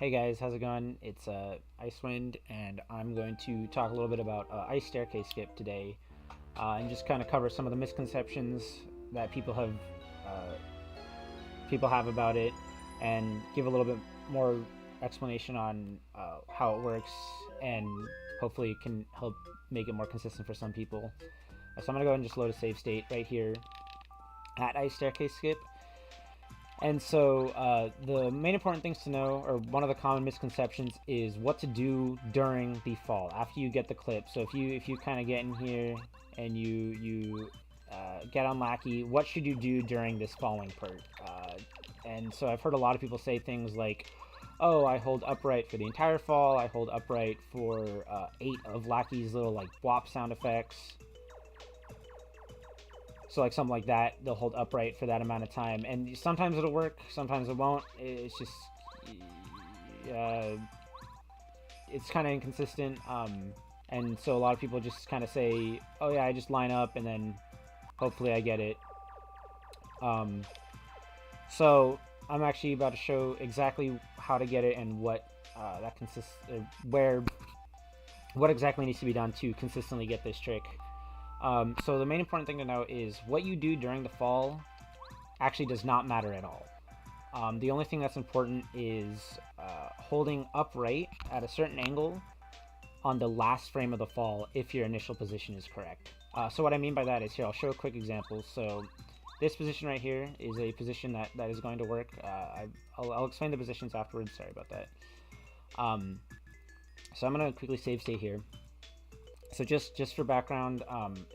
Hey guys, how's it going? It's Icewind, and I'm going to talk a little bit about ice staircase skip today, and just kind of cover some of the misconceptions that uh, people have about it, and give a little bit more explanation on how it works, and hopefully it can help make it more consistent for some people. So I'm gonna go ahead and just load a save state right here at ice staircase skip. And so the main important things to know, or one of the common misconceptions, is what to do during the fall after you get the clip. So if you kind of get in here and you get unlucky, what should you do during this falling part? And so I've heard a lot of people say things like, "Oh, I hold upright for the entire fall. I hold upright for 8 of Lacky's little like whop sound effects." So like something like that, they'll hold upright for that amount of time, and sometimes it'll work, sometimes it won't. It's just uh, it's kind of inconsistent, and so a lot of people just kind of say, "Oh yeah, I just line up and then hopefully I get it." Um, so I'm actually about to show exactly how to get it and what that consists, where what exactly needs to be done to consistently get this trick. So the main important thing to know is what you do during the fall actually does not matter at all. The only thing that's important is holding upright at a certain angle on the last frame of the fall if your initial position is correct. So what I mean by that is, here, I'll show a quick example. So this position right here is a position that is going to work. I'll explain the positions afterwards. Sorry about that. So I'm going to quickly save state here. So just for background,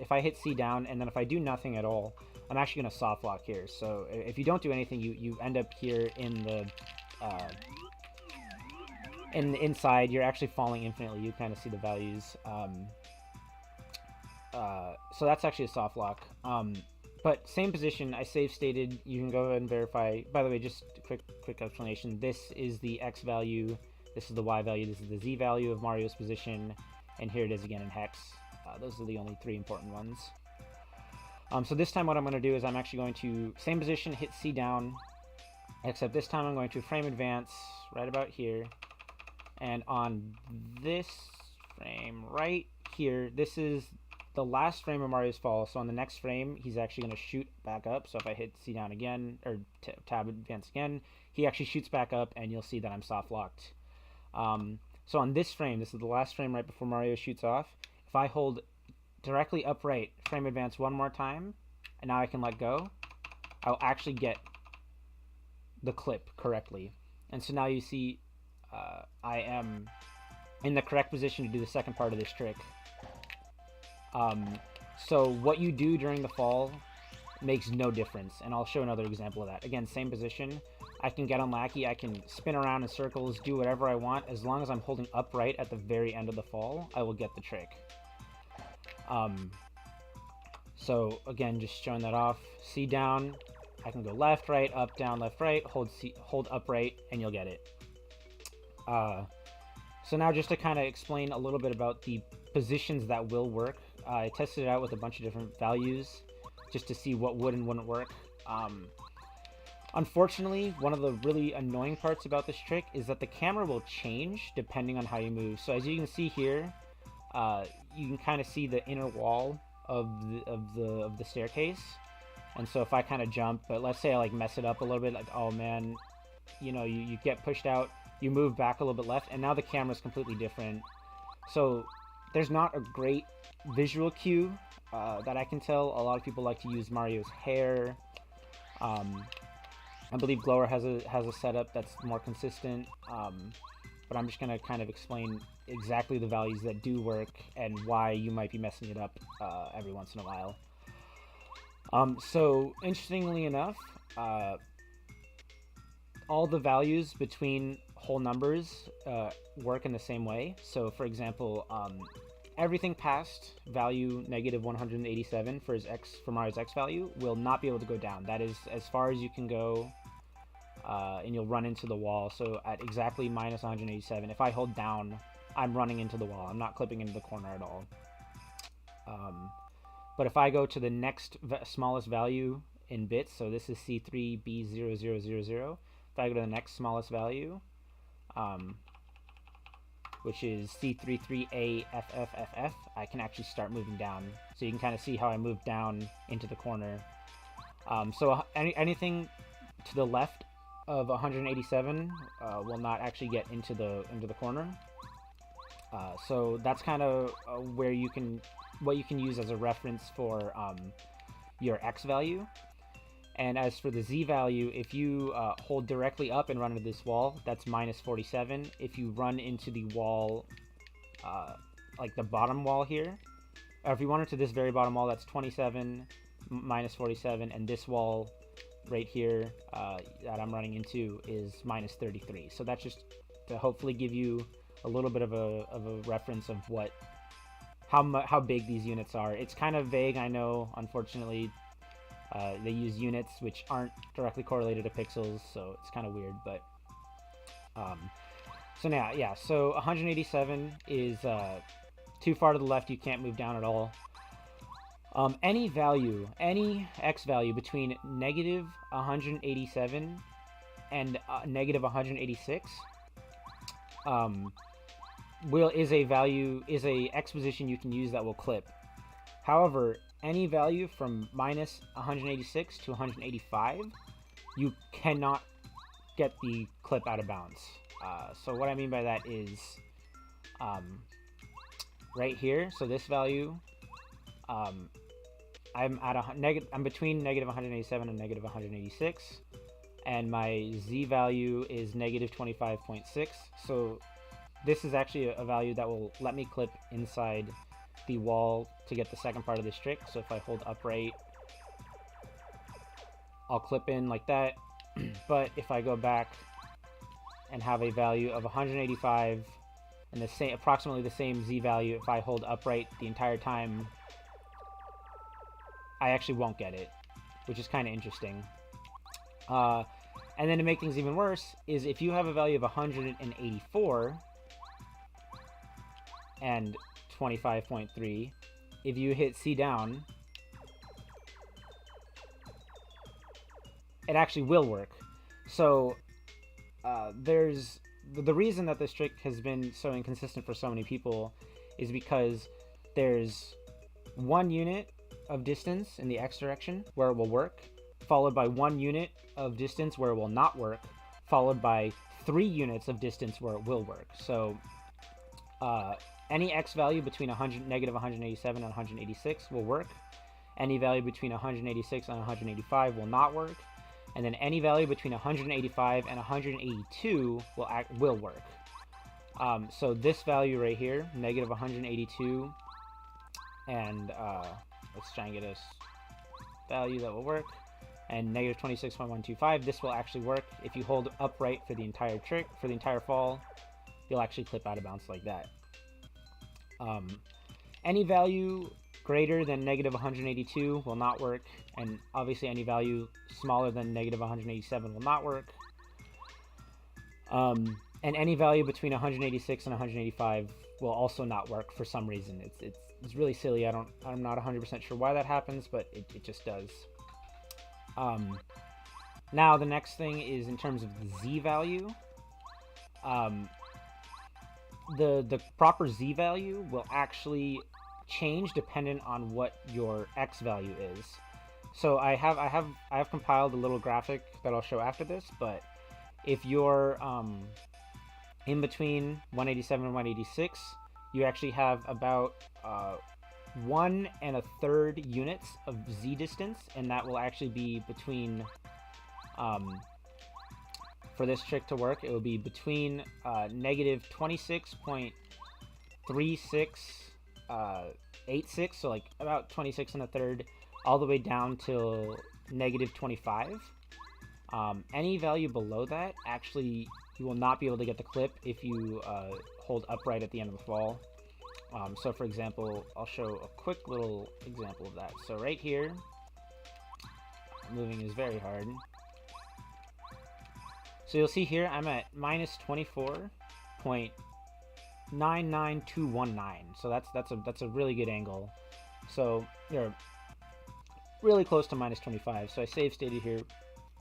if I hit C down and then if I do nothing at all, I'm actually going to soft lock here. So if you don't do anything, you end up here in the inside. You're actually falling infinitely. You kind of see the values. So that's actually a soft lock. But same position, I save stated. You can go ahead and verify. By the way, just a quick explanation. This is the X value. This is the Y value. This is the Z value of Mario's position. And here it is again in hex. Those are the only 3 important ones. So this time what I'm going to do is I'm actually going to, same position, hit C down, except this time I'm going to frame advance right about here. And on this frame right here, this is the last frame of Mario's fall. So on the next frame, he's actually going to shoot back up. So if I hit C down again, or tab advance again, he actually shoots back up, and you'll see that I'm soft locked. So on this frame, this is the last frame right before Mario shoots off. If I hold directly upright, frame advance one more time, and now I can let go, I'll actually get the clip correctly. And so now you see I am in the correct position to do the second part of this trick. So what you do during the fall makes no difference, and I'll show another example of that. Again, same position. I can get unlucky, I can spin around in circles, do whatever I want. As long as I'm holding upright at the very end of the fall, I will get the trick. So again, just showing that off. C down, I can go left, right, up, down, left, right, hold upright, and you'll get it. So now just to kind of explain a little bit about the positions that will work. I tested it out with a bunch of different values just to see what would and wouldn't work. Unfortunately, one of the really annoying parts about this trick is that the camera will change depending on how you move. So as you can see here, you can kind of see the inner wall of the staircase. And so if I kind of jump, but let's say I like mess it up a little bit, like, oh man, you get pushed out, you move back a little bit left, and now the camera's completely different. So there's not a great visual cue that I can tell. A lot of people like to use Mario's hair. I believe Glower has a setup that's more consistent, but I'm just going to kind of explain exactly the values that do work and why you might be messing it up every once in a while. So interestingly enough, all the values between whole numbers work in the same way. So for example, everything past value negative 187 for Mario's X value will not be able to go down. That is as far as you can go, and you'll run into the wall. So at exactly minus 187, if I hold down, I'm running into the wall. I'm not clipping into the corner at all. But if I go to the next smallest value in bits, so this is C3B0000, if I go to the next smallest value, which is C33AFFFF, I can actually start moving down. So you can kind of see how I move down into the corner. So anything to the left of 187 will not actually get into the corner. So that's kind of where you can what you can use as a reference for your X value. And as for the Z value, if you hold directly up and run into this wall, that's minus 47. If you run into the wall, like the bottom wall here, or if you run into this very bottom wall, that's 27 minus 47, and this wall right here that I'm running into is minus 33. So that's just to hopefully give you a little bit of a reference of how big these units are. It's kind of vague, I know, unfortunately. They use units which aren't directly correlated to pixels, so it's kind of weird, but so now, yeah, so 187 is too far to the left, you can't move down at all. Any value, any X value between negative 187 and negative 186 is a X position you can use that will clip. However, any value from minus 186 to 185, you cannot get the clip out of bounds. So what I mean by that is right here. So this value, I'm between negative 187 and negative 186, and my Z value is negative 25.6. So this is actually a value that will let me clip inside the wall to get the second part of this trick. So if I hold upright, I'll clip in like that. But if I go back and have a value of 185 and approximately the same Z value, if I hold upright the entire time, I actually won't get it, which is kind of interesting. And then to make things even worse is if you have a value of 184 and 25.3, if you hit C down, it actually will work. So there's the reason that this trick has been so inconsistent for so many people is because there's one unit of distance in the X direction where it will work, followed by 1 unit of distance where it will not work, followed by 3 units of distance where it will work. So any X value between negative 187 and 186 will work. Any value between 186 and 185 will not work. And then any value between 185 and 182 will work. So this value right here, negative 182, and let's try and get a value that will work, and negative 26.125, this will actually work. If you hold upright for the entire trick, for the entire fall, you'll actually clip out of bounds like that. Any value greater than negative 182 will not work, and obviously any value smaller than negative 187 will not work. And any value between 186 and 185 will also not work for some reason. It's really silly. I'm not 100% sure why that happens, but it just does. Now the next thing is in terms of the Z value. The proper Z value will actually change dependent on what your X value is. So I have compiled a little graphic that I'll show after this, but if you're in between 187 and 186, you actually have about 1 1/3 units of Z distance, and that will actually be between for this trick to work, it will be between negative 26.3686, so like about 26 1/3, all the way down till negative 25. Any value below that, actually, you will not be able to get the clip if you hold upright at the end of the fall. So for example, I'll show a quick little example of that. So right here, moving is very hard. So you'll see here, I'm at minus 24.99219. So that's a really good angle. So you're really close to minus 25. So I save stated here.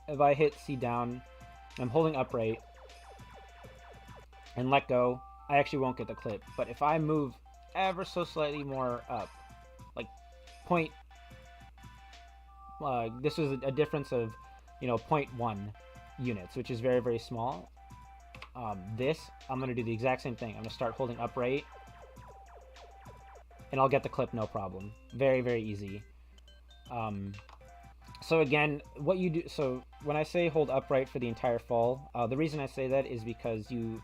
If I hit C down, I'm holding upright. and let go, I actually won't get the clip. But if I move ever so slightly more up, like point, this was a difference of, zero point 0.1 units, which is very, very small. This, I'm going to do the exact same thing. I'm going to start holding upright, and I'll get the clip no problem. Very, very easy. So again, what you do, so when I say hold upright for the entire fall, the reason I say that is because you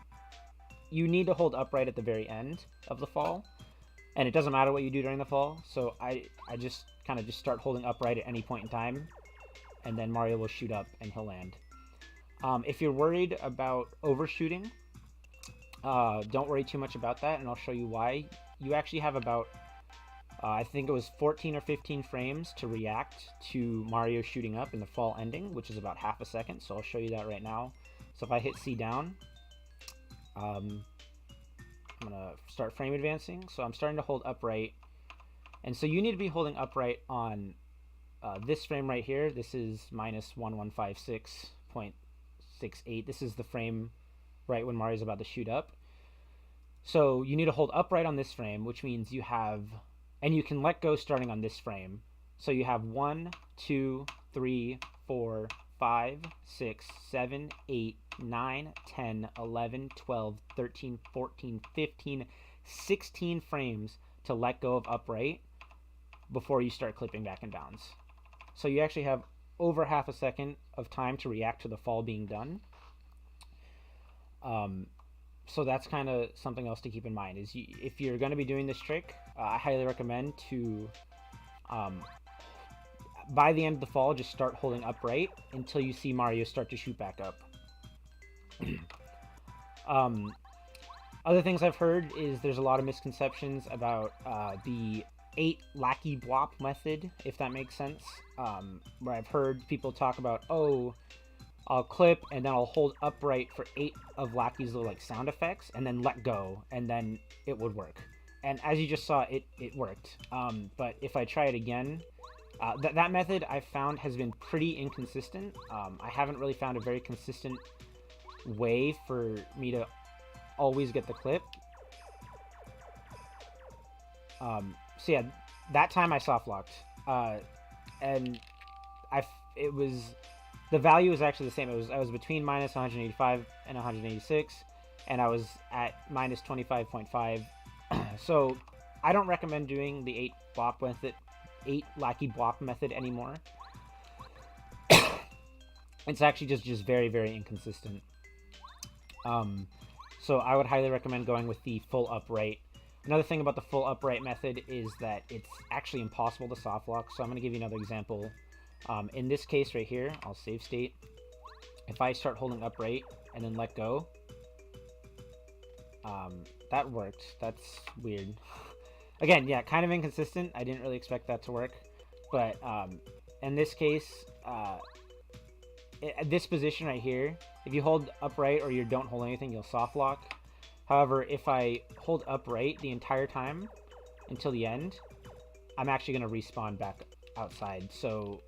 need to hold upright at the very end of the fall, and it doesn't matter what you do during the fall. So I just kind of just start holding upright at any point in time, and then Mario will shoot up and he'll land. If you're worried about overshooting, don't worry too much about that, and I'll show you why. You actually have about, I think it was 14 or 15 frames to react to Mario shooting up in the fall ending, which is about half a second, so I'll show you that right now. So if I hit C down, I'm going to start frame advancing. So I'm starting to hold upright, and so you need to be holding upright on this frame right here. This is minus 1156.68. This is the frame right when Mario's about to shoot up. So you need to hold upright on this frame, which means you have, and you can let go starting on this frame. So you have 1, 2, 3, 4, 5, 6, 7, 8, 9, 10, 11, 12, 13, 14, 15, 16 frames to let go of upright before you start clipping back in bounds. So you actually have over half a second of time to react to the fall being done. So that's kind of something else to keep in mind, is if you're going to be doing this trick, I highly recommend to, by the end of the fall, just start holding upright until you see Mario start to shoot back up. Other things I've heard is there's a lot of misconceptions about the 8 lackey blop method, if that makes sense, where I've heard people talk about, oh, I'll clip and then I'll hold upright for 8 of Lacky's little like sound effects and then let go, and then it would work. And as you just saw, it worked. But if I try it again, that method I've found has been pretty inconsistent. I haven't really found a very consistent way for me to always get the clip. So yeah, that time I soft locked, and it was, the value was actually the same. I was between minus 185 and 186, and I was at minus 25.5. So I don't recommend doing the 8 lackey blop method anymore. It's actually just very, very inconsistent. So I would highly recommend going with the full upright. Another thing about the full upright method is that it's actually impossible to soft lock. So I'm going to give you another example. In this case right here, I'll save state. If I start holding upright and then let go, that worked. That's weird. Again, yeah, kind of inconsistent. I didn't really expect that to work. But in this case, at this position right here, if you hold upright or you don't hold anything, you'll soft lock. However, if I hold upright the entire time until the end, I'm actually going to respawn back outside. So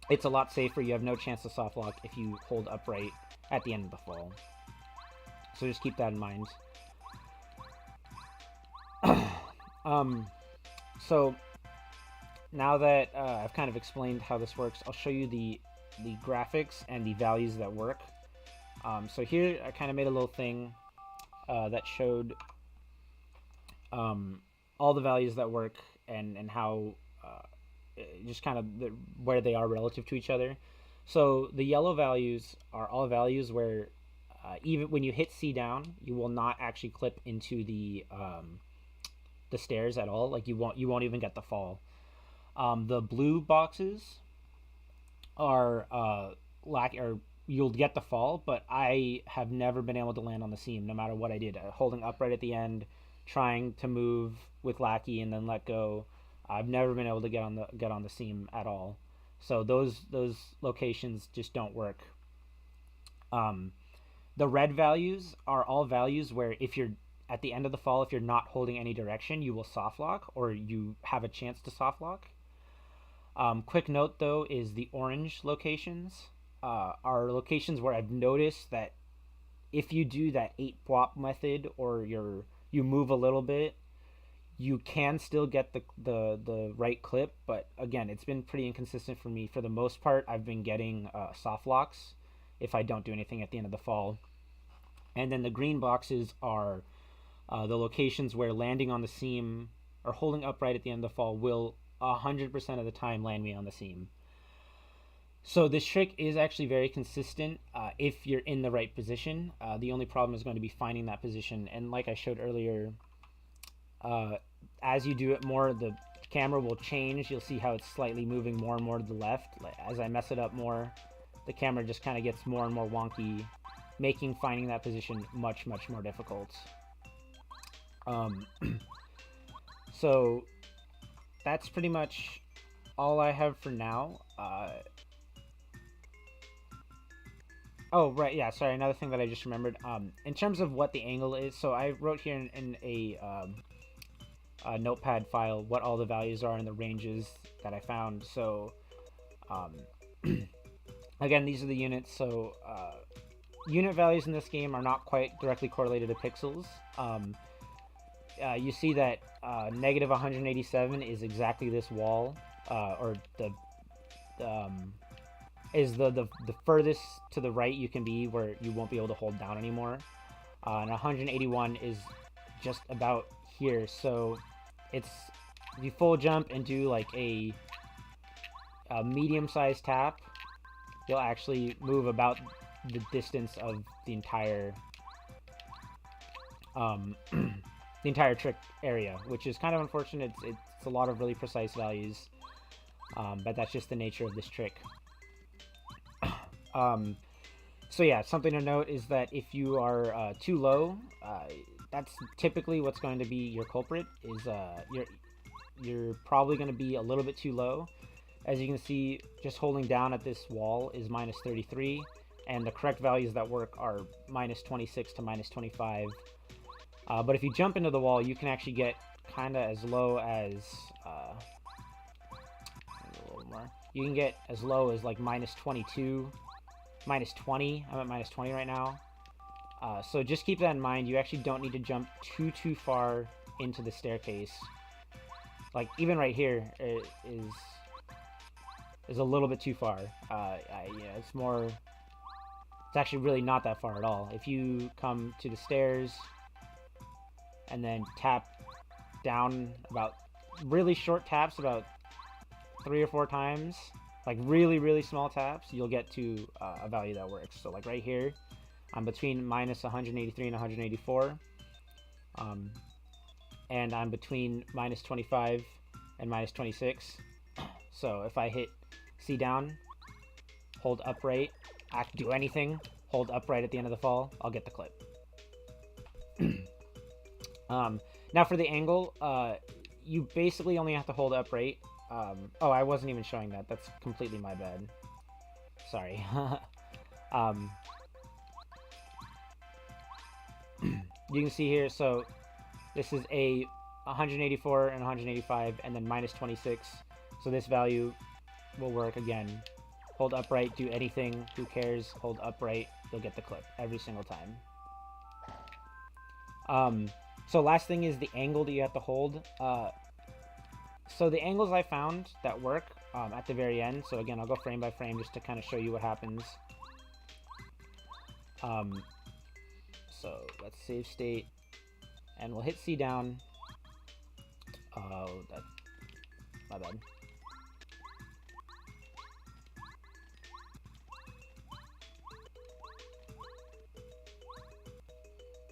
it's a lot safer. You have no chance to soft lock if you hold upright at the end of the fall. So just keep that in mind. So now that I've kind of explained how this works, I'll show you the graphics and the values that work. So here I kind of made a little thing that showed all the values that work and how just kind of where they are relative to each other. So the yellow values are all values where even when you hit C down, you will not actually clip into the stairs at all. Like you won't even get the fall. The blue boxes are or you'll get the fall, but I have never been able to land on the seam no matter what I did. Holding upright at the end, trying to move with Lackey and then let go. I've never been able to get on the seam at all. So those locations just don't work. The red values are all values where if you're at the end of the fall, if you're not holding any direction, you will soft lock, or you have a chance to soft lock. Quick note though is the orange locations are locations where I've noticed that if you do that 8 flop method, or you move a little bit, you can still get the right clip. But again, it's been pretty inconsistent for me. For the most part, I've been getting soft locks if I don't do anything at the end of the fall. And then the green boxes are the locations where landing on the seam or holding upright at the end of the fall will 100% of the time land me on the seam. So this trick is actually very consistent if you're in the right position. The only problem is going to be finding that position. And like I showed earlier, as you do it more, the camera will change. You'll see how it's slightly moving more and more to the left. As I mess it up more, the camera just kind of gets more and more wonky, making finding that position much, much more difficult. So that's pretty much all I have for now. Oh, right, yeah, sorry, another thing that I just remembered. In terms of what the angle is, so I wrote here in a notepad file what all the values are and the ranges that I found. So, again, these are the units. So, unit values in this game are not quite directly correlated to pixels. You see that negative 187 is exactly this wall, or is the furthest to the right you can be where you won't be able to hold down anymore. And 181 is just about here. So it's, if you full jump and do like a medium-sized tap, you'll actually move about the distance of the entire the entire trick area, which is kind of unfortunate. It's a lot of really precise values, but that's just the nature of this trick. So yeah, something to note is that if you are too low, that's typically what's going to be your culprit. Is you're probably going to be a little bit too low. As you can see, just holding down at this wall is minus 33, and the correct values that work are minus 26 to minus 25. But if you jump into the wall, you can actually get kind of as low as a little more. You can get as low as like minus 22. Minus 20. I'm at minus 20 right now. So just keep that in mind. You actually don't need to jump too far into the staircase. Like, even right here is a little bit too far. Yeah, it's more... It's actually really not that far at all. If you come to the stairs and then tap down about... really short taps, about 3 or 4 times... like really small taps, you'll get to a value that works. So like right here, I'm between minus 183 and 184. And I'm between minus 25 and minus 26. So if I hit C down, hold upright, do anything, hold upright at the end of the fall, I'll get the clip. Now for the angle, you basically only have to hold upright. Oh, I wasn't even showing that. That's completely my bad. Sorry. You can see here, so this is a 184 and 185, and then minus 26. So this value will work again. Hold upright, do anything, who cares? Hold upright, you'll get the clip every single time. So last thing is the angle that you have to hold. So the angles I found that work at the very end, so again, I'll go frame by frame just to kind of show you what happens. So let's save state, and we'll hit C down. Oh, my bad.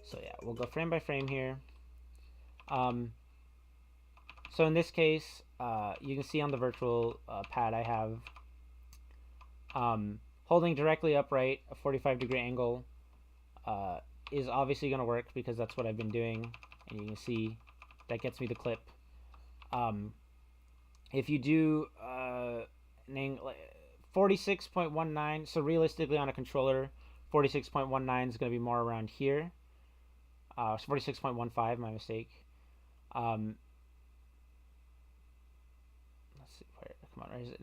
So yeah, we'll go frame by frame here. So in this case, you can see on the virtual pad I have holding directly upright, a 45-degree angle is obviously going to work because that's what I've been doing, and you can see that gets me the clip. If you do 46.19, so realistically on a controller, 46.19 is going to be more around here. 46.15, my mistake. Let's see, where, come on, where is it?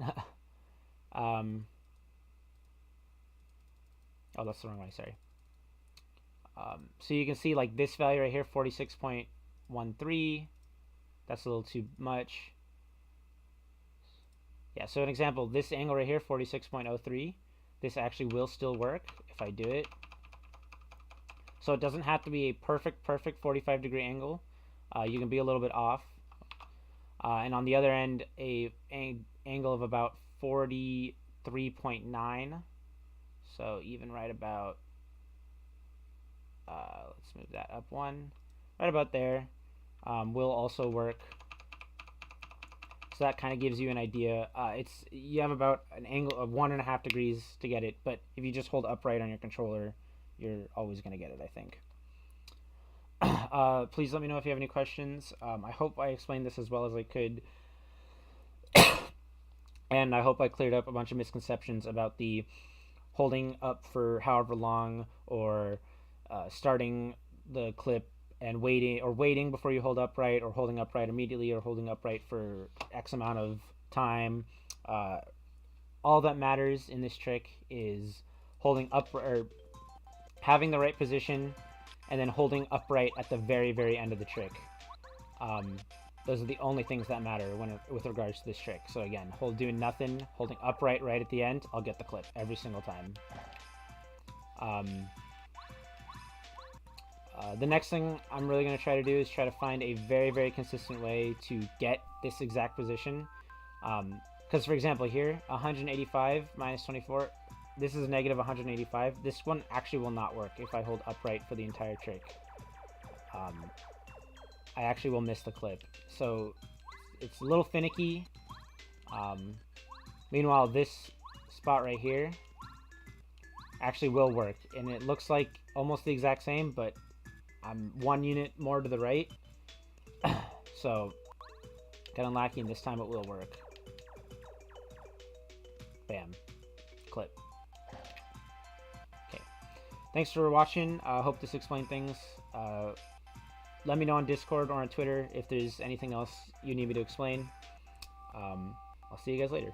Oh, that's the wrong way, sorry. So you can see like this value right here, 46.13. That's a little too much. Yeah, so an example, this angle right here, 46.03. This actually will still work if I do it. So it doesn't have to be a perfect 45-degree angle. You can be a little bit off. And on the other end, an angle of about 43.9. So even right about, let's move that up one. Right about there will also work. So that kind of gives you an idea. You have about an angle of 1.5 degrees to get it, but if you just hold upright on your controller, you're always going to get it, I think. Please let me know if you have any questions. I hope I explained this as well as I could. And I hope I cleared up a bunch of misconceptions about the holding up for however long, or starting the clip and waiting before you hold upright, or holding upright immediately, or holding upright for X amount of time. All that matters in this trick is holding up, or having the right position, and then holding upright at the very, very end of the trick. Those are the only things that matter with regards to this trick. So again, doing nothing, holding upright right at the end, I'll get the clip every single time. The next thing I'm really going to try to do is try to find a very, very consistent way to get this exact position. Because for example here, 185 minus 24, this is negative 185. This one actually will not work if I hold upright for the entire trick. I actually will miss the clip. So it's a little finicky. Meanwhile, this spot right here actually will work. And it looks like almost the exact same, but I'm 1 unit more to the right. So got unlucky, and this time it will work. Bam. Clip. Okay. Thanks for watching. I hope this explained things. Let me know on Discord or on Twitter if there's anything else you need me to explain. I'll see you guys later.